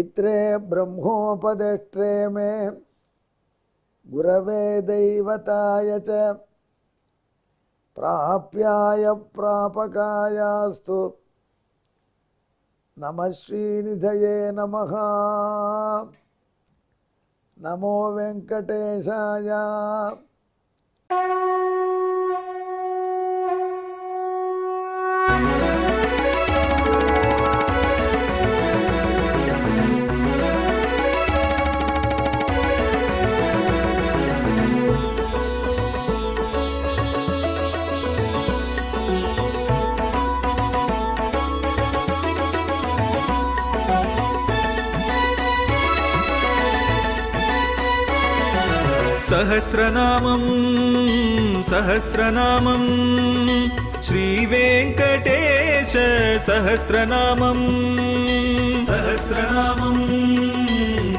चैत्रे ब्रह्मोपदेष्ट्रे मे गुरवे दैवताय च प्राप्याय प्रापकायास्तु नमः श्रीनिधये नमः। नमो वेंकटेशाय। सहस्रनामं सहस्रनामं श्रीवेंकटेश सहस्रनामं सहस्रनामं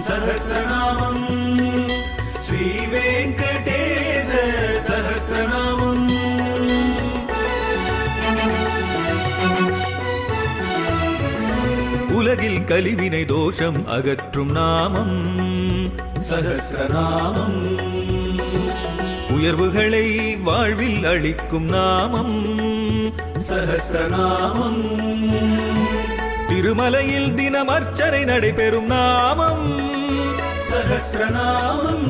सहस्रनामं श्रीवेंकटेश सहस्रनामं। உலகில் கலிவினை தோஷம் அகற்றும் நாமம் சஹஸ்ரநாமம். உயர்வுகளை வாழ்வில் அளிக்கும் நாமம் சஹஸ்ரநாமம். திருமலையில் தினம் அர்ச்சனை நடைபெறும் நாமம் சஹஸ்ரநாமம்.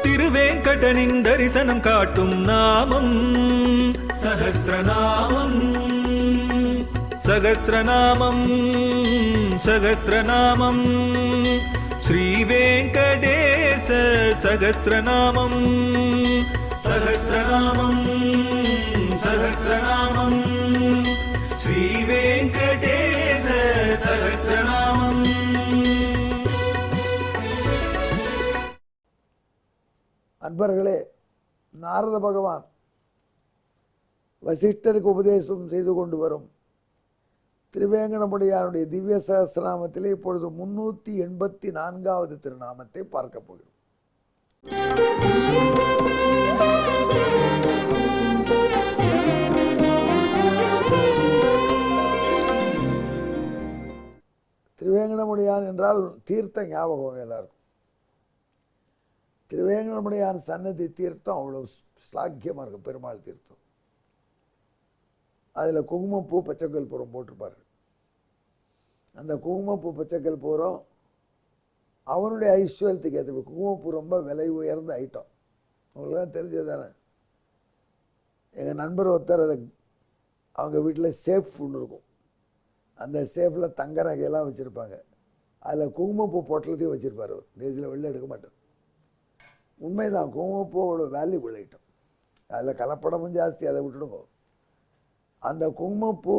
திருவேங்கடனின் தரிசனம் காட்டும் நாமம் சஹஸ்ரநாமம். सहस्रनामं सहस्रनामं श्रीवेंकटेश सहस्रनामं सहस्रनामं सहस्रनामं श्रीवेंकटेश सहस्रनामं। அன்பர்களே, நாரத பகவான் வசிஷ்டருக்கு உபதேசம் செய்து கொண்டு வரும் திருவேங்கடமுடையானுடைய திவ்ய சகஸ்ரநாமத்திலே இப்பொழுது 384வது திருநாமத்தை பார்க்க போகிறோம். திருவேங்கடமுடையான் என்றால் தீர்த்த ஞாபகம் எல்லாருக்கும். திருவேங்கடமுடையான் சன்னதி தீர்த்தம் அவ்வளவு ஸ்லாக்கியமாக இருக்கும். பெருமாள் தீர்த்தம், அதில் குங்குமப்பூ பச்சைக்கல் பூரம் போட்டிருப்பார். அந்த குங்குமப்பூ பச்சைக்கல் பூரம் அவனுடைய ஐஸ்வர்யத்துக்கு ஏற்ற. குங்குமப்பூ ரொம்ப விலை உயர்ந்த ஐட்டம், உங்களுக்குலாம் தெரிஞ்சது தானே. எங்கள் நண்பர் ஒருத்தர் அதை அவங்க வீட்டில் சேஃப் ஒன்று இருக்கும். அந்த சேஃபில் தங்க நகையெல்லாம் வச்சுருப்பாங்க. அதில் குங்குமப்பூ பொட்டலத்தையும் வச்சுருப்பார். அவர் தேசியில் வெளில எடுக்க மாட்டார். உண்மைதான், குங்குமப்பூவோட வேல்யூபிள் ஐட்டம். அதில் கலப்படமும் ஜாஸ்தி, அதை விட்டுடுங்க. அந்த குங்குமப்பூ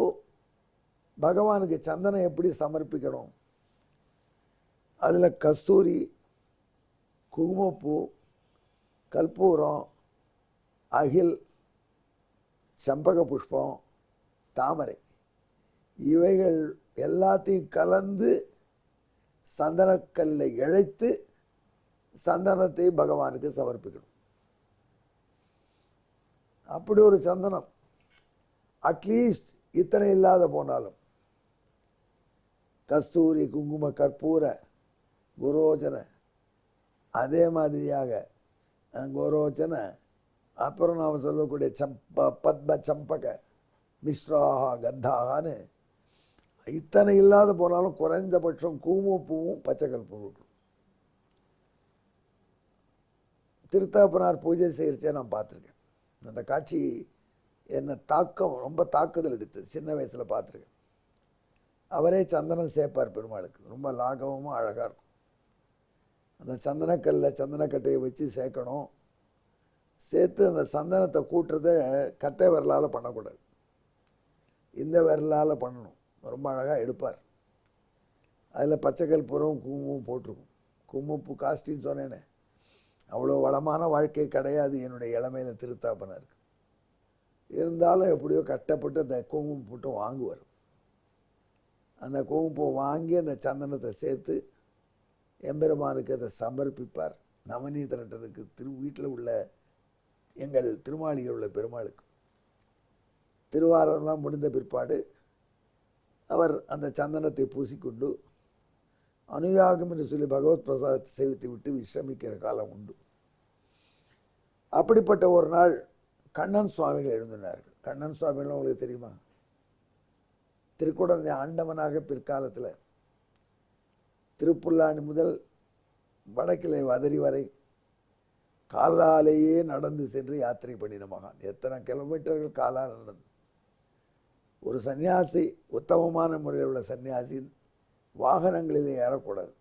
பகவானுக்கு சந்தனம் எப்படி சமர்ப்பிக்கணும், அதில் கஸ்தூரி, குங்குமப்பூ, கற்பூரம், அகில், சம்பக புஷ்பம், தாமரை, இவைகள் எல்லாத்தையும் கலந்து சந்தனக்கல்லை இழைத்து சந்தனத்தை பகவானுக்கு சமர்ப்பிக்கணும். அப்படி ஒரு சந்தனம் அட்லீஸ்ட் இத்தனை இல்லாத போனாலும் கஸ்தூரி, குங்கும, கற்பூர, குரோச்சன, அதே மாதிரியாக குரோச்சன, அப்புறம் நாம் சொல்லக்கூடிய பத்ம, சம்பக, மிஸ்ராஹா, கந்தாகான்னு இத்தனை இல்லாத போனாலும் குறைந்தபட்சம் குங்குமப்பூவும் பச்சைக்கல் பூவும். திருத்தகப்பனார் பூஜை செய்கிறச்சே நான் பார்த்துருக்கேன். அந்த காட்சி என்னை ரொம்ப தாக்குதல் எடுத்தது. சின்ன வயசில் பார்த்துருக்கேன். அவரே சந்தனம் சேர்ப்பார் பெருமாளுக்கு. ரொம்ப லாகவமாக அழகாக இருக்கும். அந்த சந்தனக்கல்ல சந்தனக்கட்டையை வச்சு சேர்க்கணும். சேர்த்து அந்த சந்தனத்தை கூட்டுறதை கட்டை விரலால் பண்ணக்கூடாது, இந்த விரலால் பண்ணணும். ரொம்ப அழகாக எடுப்பார். அதில் பச்சைக்கல் பூரம் குங்குமம் போட்டிருக்கும். குங்குமப்பூ காஸ்டின்னு சொன்னேனே, அவ்வளோ வளமான வாழ்க்கை கிடையாது என்னுடைய இளமையில் திருத்தாப்பனாருக்கு. இருந்தாலும் எப்படியோ கஷ்டப்பட்டு அந்த குங்குமம் போட்டு வாங்குவார். அந்த குங்குமப்பூ வாங்கி அந்த சந்தனத்தை சேர்த்து எம்பெருமானுக்கு அதை சமர்ப்பிப்பார். நவநீதரட்டனுக்கு வீட்டில் உள்ள எங்கள் திருமாளிகள் உள்ள பெருமாளுக்கு திருவாரம்லாம் முடிந்த பிற்பாடு அவர் அந்த சந்தனத்தை பூசிக்கொண்டு அனுயாகம் என்று சொல்லி பகவத் பிரசாதத்தை சேவித்து விட்டு விசிரமிக்கிற காலம் உண்டு. அப்படிப்பட்ட ஒரு நாள் கண்ணன் சுவாமிகள் எழுந்தினார்கள். கண்ணன் சுவாமிகள் உங்களுக்கு தெரியுமா? திருக்குடந்தை ஆண்டவனாக பிற்காலத்தில் திருப்புல்லானி முதல் வடக்கிளை வதரி வரை காலாலேயே நடந்து சென்று யாத்திரை பண்ணின மகான். எத்தனை கிலோமீட்டர்கள் காலால் நடந்து. ஒரு சன்னியாசி, உத்தமமான முறையில் உள்ள சன்னியாசி வாகனங்களிலே ஏறக்கூடாது.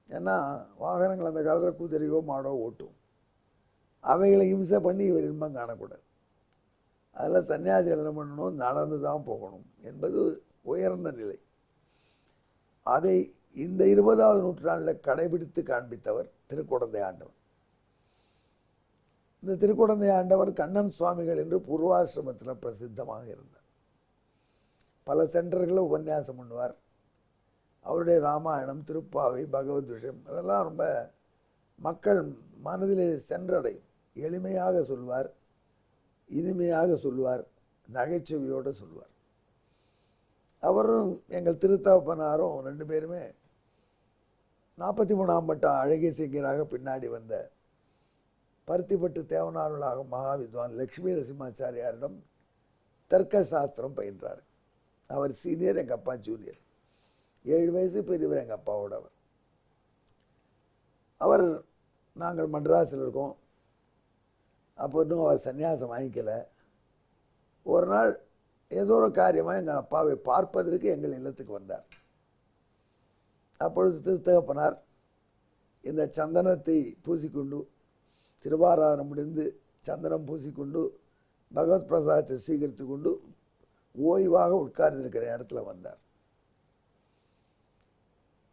ஏன்னா வாகனங்கள் அந்த காலத்தில் குதிரையோ மாடோ ஓட்டும். அவைகளை இம்சை பண்ணி இவர் இன்பம் காணக்கூடாது. அதில் சன்னியாசிகள் என்ன பண்ணணும்? நடந்து தான் போகணும் என்பது உயர்ந்த நிலை. அதை இந்த 20வது நூற்றாண்டில் கடைபிடித்து காண்பித்தவர் திருக்குடந்தை ஆண்டவர். இந்த திருக்குடந்தை ஆண்டவர் கண்ணன் சுவாமிகள் என்று பூர்வாசிரமத்தில் பிரசித்தமாக இருந்தார். பல சென்டர்களில் உபன்யாசம் பண்ணுவார். அவருடைய ராமாயணம், திருப்பாவை, பகவத் விஷயம் அதெல்லாம் ரொம்ப மக்கள் மனதிலே சென்றடையும். எளிமையாக சொல்வார், இனிமையாக சொல்வார், நகைச்சுவையோடு சொல்வார். அவரும் எங்கள் திருத்தகப்பனாரும் 2 பேருமே 43ஆம் பட்டம் அழகிய சிங்கராக பின்னாடி வந்த பருத்திப்பட்டு தேவனார்களாக மகாவித்வான் லக்ஷ்மி நரசிம்மாச்சாரியாரிடம் தர்க்க சாஸ்திரம் பயின்றார். அவர் சீனியர், எங்கள் அப்பா ஜூனியர். 7 வயசு பெரியவர் எங்கள் அப்பாவோட. அவர் நாங்கள் மட்ராஸில் இருக்கோம். அப்போ இன்னும் அவர் சன்னியாசம் வாங்கிக்கலை. ஒரு நாள் ஏதோ ஒரு காரியமாக எங்கள் அப்பாவை பார்ப்பதற்கு எங்கள் இல்லத்துக்கு வந்தார். அப்பொழுது திருத்தகப்பனார் இந்த சந்தனத்தை பூசிக்கொண்டு, திருவாராதனம் முடிந்து சந்தனம் பூசிக்கொண்டு பகவத் பிரசாதத்தை சீகரித்து கொண்டு ஓய்வாக உட்கார்ந்திருக்கிற இடத்துல வந்தார்.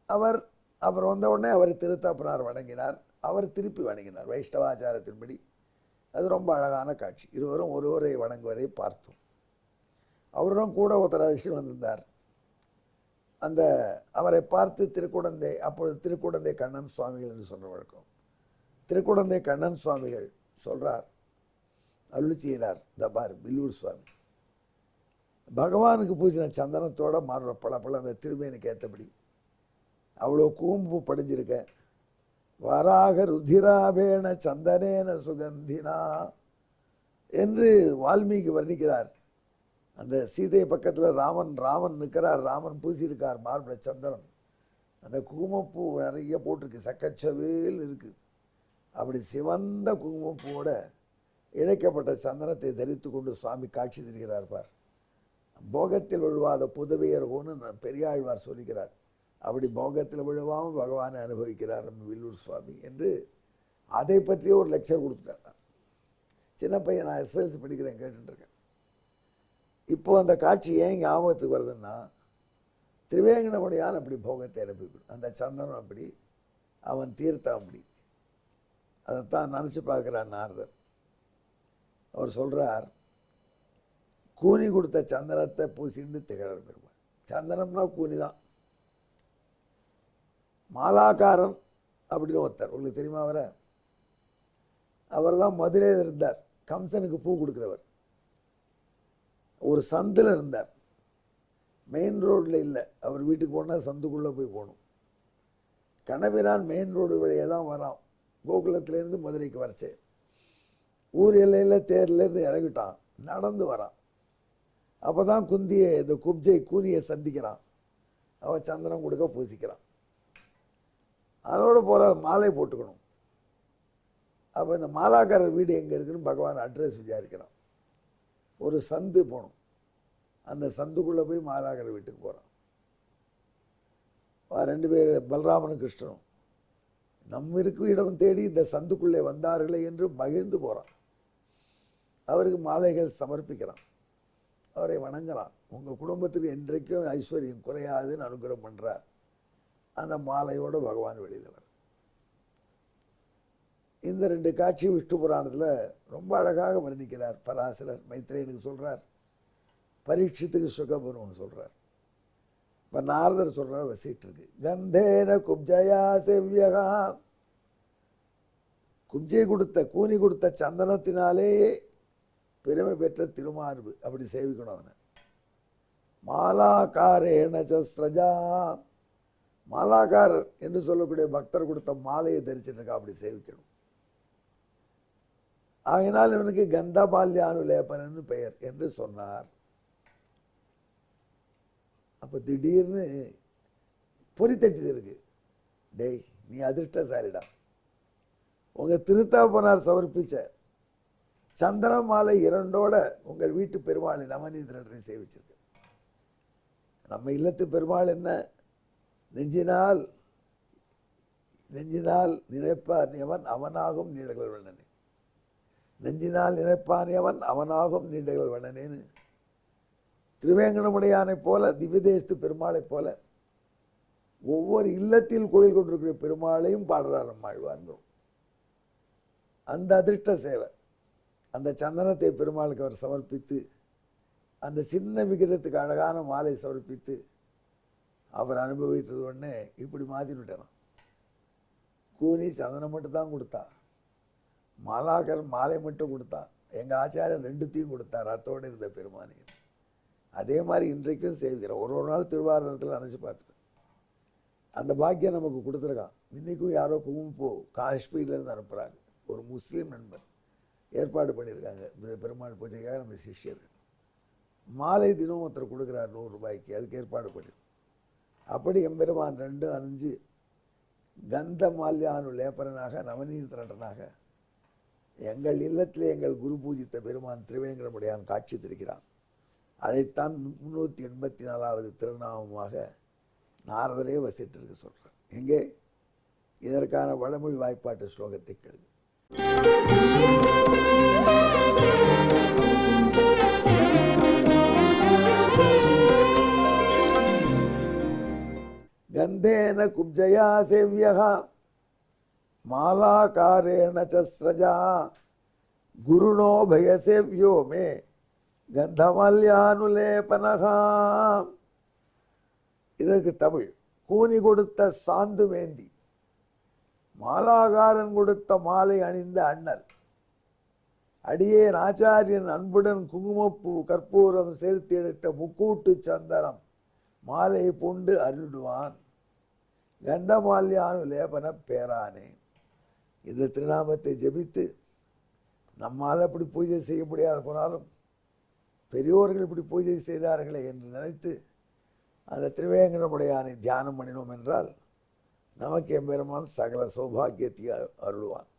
அவர் வந்த உடனே அவரை திருத்தகப்பனார் வணங்கினார். அவர் திருப்பி வணங்கினார் வைஷ்ணவாச்சாரத்தின்படி. அது ரொம்ப அழகான காட்சி. இருவரும் ஒருவரை வணங்குவதை பார்த்தோம். அவரும் கூட ஒருத்தர் அழைச்சி வந்திருந்தார். அவரை பார்த்து திருக்குடந்தை, அப்பொழுது திருக்குடந்தை கண்ணன் சுவாமிகள் என்று சொல்ற வழக்கம். திருக்குடந்தை கண்ணன் சுவாமிகள் சொல்றார், அருள் செய்கிறார். இந்த பார் வில்லூர் சுவாமி பகவானுக்கு பூசின சந்தனத்தோட மாறுற பல அந்த திருமேனுக்கு ஏற்றபடி அவ்வளோ கூம்பு படிஞ்சிருக்க. வராக ருதிராபேண சந்தனேன சுகந்தினா என்று வால்மீகி வர்ணிக்கிறார். அந்த சீதை பக்கத்தில் ராமன் நிற்கிறார். ராமன் பூசியிருக்கார் மார்பள சந்தனம். அந்த குங்குமப்பூ நிறைய போட்டிருக்கு, சக்கச்சவேல் இருக்குது. அப்படி சிவந்த குங்குமப்பூவோட இழைக்கப்பட்ட சந்தனத்தை தரித்து கொண்டு சுவாமி காட்சி தருகிறார். பார், போகத்தில் விழுவாத புதவியர்கோன்னு பெரியாழ்வார் சொல்லிக்கிறார். அப்படி போகத்தில் விழுவாமல் பகவானை அனுபவிக்கிறார் நம்ம வில்லூர் சுவாமி என்று அதை பற்றிய ஒரு லெக்சர் கொடுத்துட்டார். சின்ன பையன், நான் எஸ்எல்சி படிக்கிறேன், கேட்டுருக்கேன். இப்போ அந்த காட்சி ஏன் ஞாபகத்துக்கு வருதுன்னா, திரிவேங்கடமுடியான் அப்படி போகத்தை அனுப்பிவிடும். அந்த சந்தனம் அப்படி, அவன் தீர்த்தம் அப்படி. அதைத்தான் நினச்சி பார்க்குறார் நாரதர். அவர் சொல்கிறார், கூனி கொடுத்த சந்தனத்தை பூசிண்டு திகழர் பெருமாள். சந்தனம்னா கூனி தான். மாலாக்காரன் அப்படின்னு ஒருத்தர், உங்களுக்கு தெரியுமா? அவர் தான் மதுரையில் இருந்தார். கம்சனுக்கு பூ கொடுக்குறவர். ஒரு சந்தில் இருந்தார், மெயின் ரோட்டில் இல்லை. அவர் வீட்டுக்கு போனால் சந்துக்குள்ளே போய் போகணும். கண்ணபிரான் மெயின் ரோடு வழியே தான் வரான். கோகுலத்திலேருந்து மதுரைக்கு வரச்சே ஊர் எல்லையில் தேர்லேருந்து இறங்கிட்டான், நடந்து வரான். அப்போ தான் குந்தியை, இந்த குப்ஜை கூனியை சந்திக்கிறான். அவன் சந்தனம் கொடுக்க பூசிக்கிறான். அதோடு போகிற மாலை போட்டுக்கணும். அப்போ இந்த மாலாக்காரர் வீடு எங்கே இருக்குன்னு பகவான் அட்ரஸ் விசாரிக்கிறான். ஒரு சந்து போகணும். அந்த சந்துக்குள்ளே போய் மாலாக்காரர் வீட்டுக்கு போகிறான். 2 பேர் பலராமனும் கிருஷ்ணனும் நம்ம இருக்கும் இடம் தேடி இந்த சந்துக்குள்ளே வந்தார்களே என்று மகிழ்ந்து போகிறான். அவருக்கு மாலைகள் சமர்ப்பிக்கிறான். அவரை வணங்குறான். உங்கள் குடும்பத்துக்கு என்றைக்கும் ஐஸ்வர்யம் குறையாதுன்னு அனுகிரகம் பண்ணுறார். அந்த மாலையோடு பகவான் வெளியில் வர. இந்த 2 காட்சி விஷ்ணு புராணத்தில் ரொம்ப அழகாக வர்ணிக்கிறார் பராசரர். மைத்ரேயனுக்கு சொல்கிறார், பரீட்சித்துக்கு சுகபுரம் சொல்கிறார். இப்போ நாரதர் சொல்கிறார் வசிட்டிருக்கு. கந்தேன குப்ஜயா செவ்யகா, குப்ஜை கொடுத்த கூனி கொடுத்த சந்தனத்தினாலே பெருமை பெற்ற திருமார்பு, அப்படி சேவிக்கணும் அவனை. மாலாக்காரேன சஸ்ரஜா, மாலாக்காரர் என்று சொல்லக்கூடிய பக்தர் கொடுத்த மாலையை தரிச்சிட்டு அப்படி சேவிக்கணும். ஆகையினால் இவனுக்கு கந்தமால்யானுலேபனன்னு பெயர் என்று சொன்னார். அப்போ திடீர்னு பொறித்தட்டி இருக்கு, டேய் நீ அதிர்ஷ்டசாலிடா, உங்கள் திருத்தாப்பனார் சமர்ப்பிச்ச சந்திர மாலை 2ஓட உங்கள் வீட்டு பெருமாளை நவநீதரனை சேவிச்சிருக்கு. நம்ம இல்லத்து பெருமாள் என்ன, நெஞ்சினால் நினைப்பான் அவனாகும் நீண்டகள் வண்ணனே, நெஞ்சினால் நினைப்பான் அவனாகும் நீண்டகள் வண்ணனேன்னு திருவேங்கடமுடையானை போல திவ்யதேசத்து பெருமாளை போல ஒவ்வொரு இல்லத்தில் கோயில் கொண்டிருக்கிற பெருமாளையும் பாடுறார் நம்மாழ்வார்ங்கிறோம். அந்த அதிர்ஷ்ட சேவை, அந்த சந்தனத்தை பெருமாளுக்கு அவர் சமர்ப்பித்து அந்த சின்ன விகிதத்துக்கு அழகான மாலை சமர்ப்பித்து அவர் அனுபவித்தது உடனே இப்படி மாற்றிவிட்டேன். கூனி சந்தனம் மட்டும் தான் கொடுத்தா, மாலாக்கர் மாலை மட்டும் கொடுத்தா, எங்கள் ஆச்சாரியர் 2த்தையும் கொடுத்தார் அத்தோடு இருந்த பெருமானி. அதே மாதிரி இன்றைக்கும் சேவிக்கிறோம். ஒரு நாள் திருவாரூரத்தில் நினச்சி பார்த்துட்டேன். அந்த பாக்கியம் நமக்கு கொடுத்துருக்கான். இன்றைக்கும் யாரோ குங்குமப்பூ காஷ்மீர்லேருந்து அனுப்புகிறாங்க. ஒரு முஸ்லீம் நண்பர் ஏற்பாடு பண்ணியிருக்காங்க இந்த பெருமாள் பூஜைக்காக. நம்ம சிஷ்யர்கள் மாலை தினம் ஒருத்தர் கொடுக்குறார் 100 ரூபாய்க்கு, அதுக்கு ஏற்பாடு பண்ணி அப்படி எம்பெருமான் 2 அணிஞ்சு கந்த மால்யானுலேபனாக நவநீதரட்டனாக எங்கள் இல்லத்தில் எங்கள் குரு பூஜித்த பெருமான் திருவேங்கடமுடையான் காட்சி தருகிறான். அதைத்தான் 384வது திருநாமமாக நாரதரே வசிட்டிருக்கு சொல்கிறார். எங்கே இதற்கான வடமொழி வாய்ப்பாட்டு ஸ்லோகத்தை கேள்வி. கந்தேன குப்ஜயா சேவ்யஹா மாலாகாரேண சஸ்ரஜா குருணோ பயசேவ்யோ மே கந்தமல்யானுலேபனகா. இதற்கு தமிழ், கூனி கொடுத்த சாந்து வேந்தி, மாலாகாரன் கொடுத்த மாலை அணிந்த அண்ணல், அடியேன் ஆச்சாரியன் அன்புடன் குங்குமப்பூ கற்பூரம் சேர்த்து எடுத்த முக்கூட்டு சந்தனம் மாலை பூண்டு அருடுவான் கந்தமால்யானுலேபன பேரானே. இந்த திருநாமத்தை ஜபித்து நம்மால் அப்படி பூஜை செய்ய முடியாத போனாலும் பெரியோர்கள் இப்படி பூஜை செய்தார்களே என்று நினைத்து அந்த திருவேங்கடமுடையானை தியானம் பண்ணினோம் என்றால் நமக்கு எம்பெருமான் சகல சௌபாகியத்தை அருள்வான்.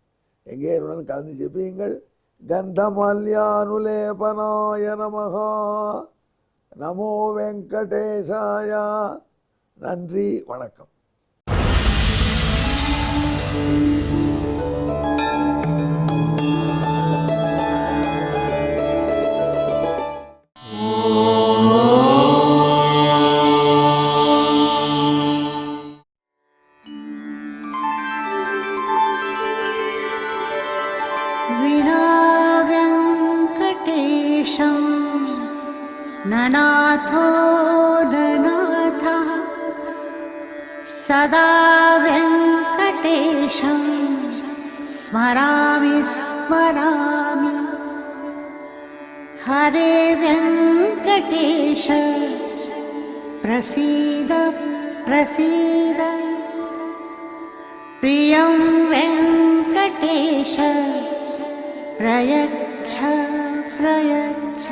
எங்கே இருடன் கலந்து ஜெபியுங்கள். கந்தமால்யானுலேபனாய நமஹா. நமோ வெங்கடேசாய. நன்றி, வணக்கம். ननाथो ननाथः सदा वेङ्कटेशं स्मरामि स्मरामि. हरे वेङ्कटेश प्रसीद प्रसीद. प्रियं वेङ्कटेश प्रयच्छ प्रयच्छ.